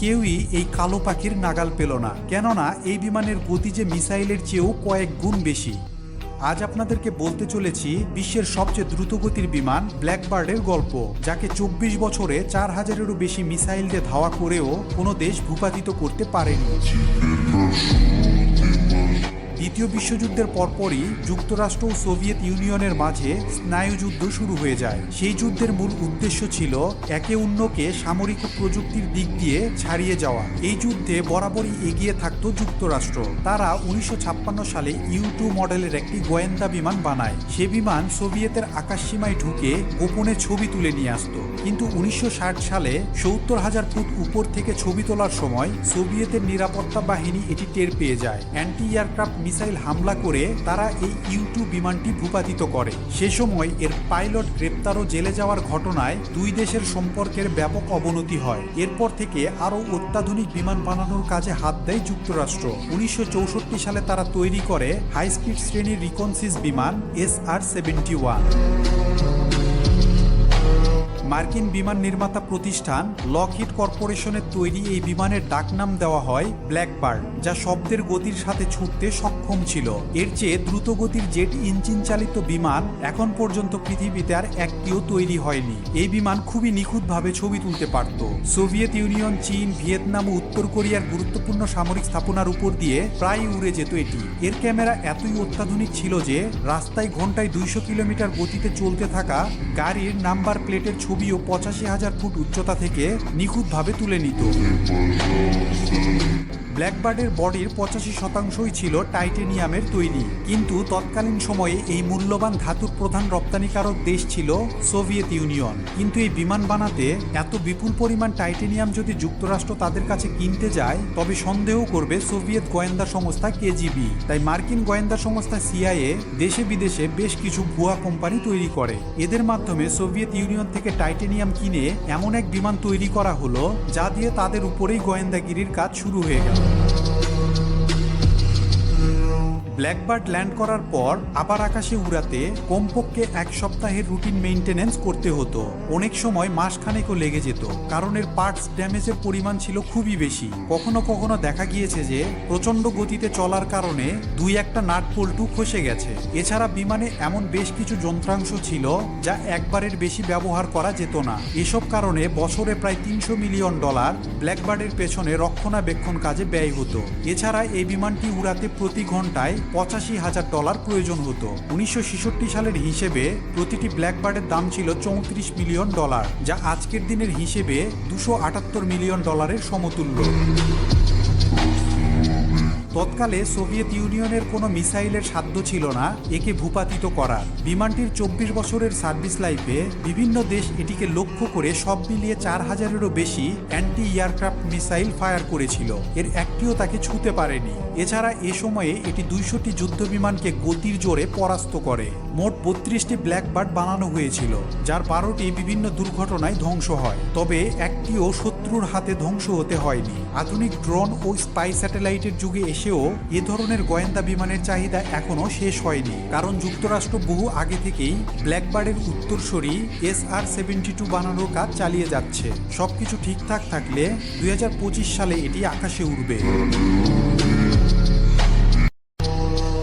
কেউই এই কালো পাখির নাগাল পেল না, কেননা এই বিমানের গতি যে মিসাইলের চেয়েও কয়েক গুণ বেশি। আজ আপনাদেরকে বলতে চলেছি বিশ্বের সবচেয়ে দ্রুতগতির বিমান ব্ল্যাকবার্ডের গল্প, যাকে 24 বছরে 4000-এরও বেশি মিসাইল দিয়ে ধাওয়া করেও কোনো দেশ ভূপাতিত করতে পারেনি। দ্বিতীয় বিশ্বযুদ্ধের পরপরই যুক্তরাষ্ট্র ও সোভিয়েত ইউনিয়নের মাঝে স্নায়ুযুদ্ধ শুরু হয়ে যায়। সেই যুদ্ধের মূল উদ্দেশ্য ছিল একে অন্যকে সামরিক ও প্রযুক্তির দিক দিয়ে ছাড়িয়ে যাওয়া। এই যুদ্ধে বরাবরই এগিয়ে থাকত যুক্তরাষ্ট্র। তারা 1956 সালে U-2 মডেলের একটি গোয়েন্দা বিমান বানায়। সে বিমান সোভিয়েতের আকাশসীমায় ঢুকে গোপনে ছবি তুলে নিয়ে আসত। কিন্তু 1960 সালে 70,000 ফুট উপর থেকে ছবি তোলার সময় সোভিয়েতের নিরাপত্তা বাহিনী এটি টের পেয়ে যায়। অ্যান্টি এয়ারক্রাফট মিসাইল হামলা করে তারা এই U-2 বিমানটি ভূপাতিত করে। সে সময় এর পাইলট গ্রেপ্তার ও জেলে যাওয়ার ঘটনায় দুই দেশের সম্পর্কের ব্যাপক অবনতি হয়। এরপর থেকে আরও অত্যাধুনিক বিমান বানানোর কাজে হাত দেয় যুক্তরাষ্ট্র। 1964 সালে তারা তৈরি করে হাই স্পিড শ্রেণীর রিকনসিস বিমান SR-71। মার্কিন বিমান নির্মাতা প্রতিষ্ঠান লকহিড কর্পোরেশনের তৈরি এই বিমানের ডাকনাম দেওয়া হয় ব্ল্যাকবার্ড, যা শব্দের গতির সাথে ছুটতে সক্ষম ছিল। এর চেয়ে দ্রুতগতির জেট ইঞ্জিন চালিত বিমান এখন পর্যন্ত পৃথিবীতে আর একটিও তৈরি হয়নি। এই বিমান খুবই নিখুঁতভাবে ছবি তুলতে পারত। সোভিয়েত ইউনিয়ন, চীন, ভিয়েতনাম ও উত্তর কোরিয়ার গুরুত্বপূর্ণ সামরিক স্থাপনার উপর দিয়ে প্রায় উড়ে যেত এটি। এর ক্যামেরা এতই অত্যাধুনিক ছিল যে রাস্তায় ঘন্টায় 200 কিলোমিটার গতিতে চলতে থাকা গাড়ির নাম্বার প্লেটের ছবিও 85,000 ফুট উচ্চতা থেকে নিখুঁতভাবে তুলে নিত। ব্ল্যাকবার্ডের বডির 85%ই ছিল টাইটেনিয়ামের তৈরি, কিন্তু তৎকালীন সময়ে এই মূল্যবান ধাতুর প্রধান রপ্তানিকারক দেশ ছিল সোভিয়েত ইউনিয়ন। কিন্তু এই বিমান বানাতে এত বিপুল পরিমাণ টাইটেনিয়াম যদি যুক্তরাষ্ট্র তাদের কাছে কিনতে যায়, তবে সন্দেহ করবে সোভিয়েত গোয়েন্দা সংস্থা KGB। তাই মার্কিন গোয়েন্দা সংস্থা CIA দেশে বিদেশে বেশ কিছু ভুয়া কোম্পানি তৈরি করে। এদের মাধ্যমে সোভিয়েত ইউনিয়ন থেকে টাইটেনিয়াম কিনে এমন এক বিমান তৈরি করা হলো যা দিয়ে তাদের উপরেই গোয়েন্দাগিরির কাজ শুরু হয়ে গেল। ব্ল্যাকবার্ড ল্যান্ড করার পর আবার আকাশে উড়াতে কমপক্ষে 1 সপ্তাহের রুটিন মেইনটেনেন্স করতে হতো। অনেক সময় মাসখানেকও লেগে যেত, কারণ এর পার্টস ড্যামেজের পরিমাণ ছিল খুবই বেশি। কখনো কখনো দেখা গিয়েছে যে প্রচণ্ড গতিতে চলার কারণে 2-1টা নাট বল্টু খসে গেছে। এছাড়া বিমানে এমন বেশ কিছু যন্ত্রাংশ ছিল যা একবারের বেশি ব্যবহার করা যেত না। এসব কারণে বছরে প্রায় $300 মিলিয়ন ব্ল্যাকবার্ডের পেছনে রক্ষণাবেক্ষণ কাজে ব্যয় হতো। এছাড়া এই বিমানটি উড়াতে প্রতি ঘন্টায় $85,000 প্রয়োজন হতো। 1966 সালের হিসেবে প্রতিটি ব্ল্যাকবার্ডের দাম ছিল $34 মিলিয়ন, যা আজকের দিনের হিসেবে $278 মিলিয়ন সমতুল্য। তৎকালে সোভিয়েত ইউনিয়নের কোনো মিসাইলের সাধ্য ছিল না একে ভূপাতিত করার। বিমানটির 24 বছরের সার্ভিস লাইফে বিভিন্ন দেশ এটিকে লক্ষ্য করে সব মিলিয়ে 4000-এরও বেশি অ্যান্টি এয়ারক্রাফট মিসাইল ফায়ার করেছিল। এর একটিও তাকে ছুঁতে পারেনি। এছাড়া এ সময়ে এটি 200টি যুদ্ধ বিমানকে গতির জোরে পরাস্ত করে। মোট 32টি ব্ল্যাকবার্ড বানানো হয়েছিল, যার 12টি বিভিন্ন দুর্ঘটনায় ধ্বংস হয়, তবে একটিও শত্রুর হাতে ধ্বংস হতে হয়নি। আধুনিক ড্রোন ও স্পাই স্যাটেলাইটের যুগে এসেও এ ধরনের গোয়েন্দা বিমানের চাহিদা এখনো শেষ হয়নি, কারণ যুক্তরাষ্ট্র বহু আগে থেকেই ব্ল্যাকবার্ডের উত্তরসূরি SR-72 বানানোর কাজ চালিয়ে যাচ্ছে। সবকিছু ঠিকঠাক থাকলে 2025 সালে এটি আকাশে উড়বে।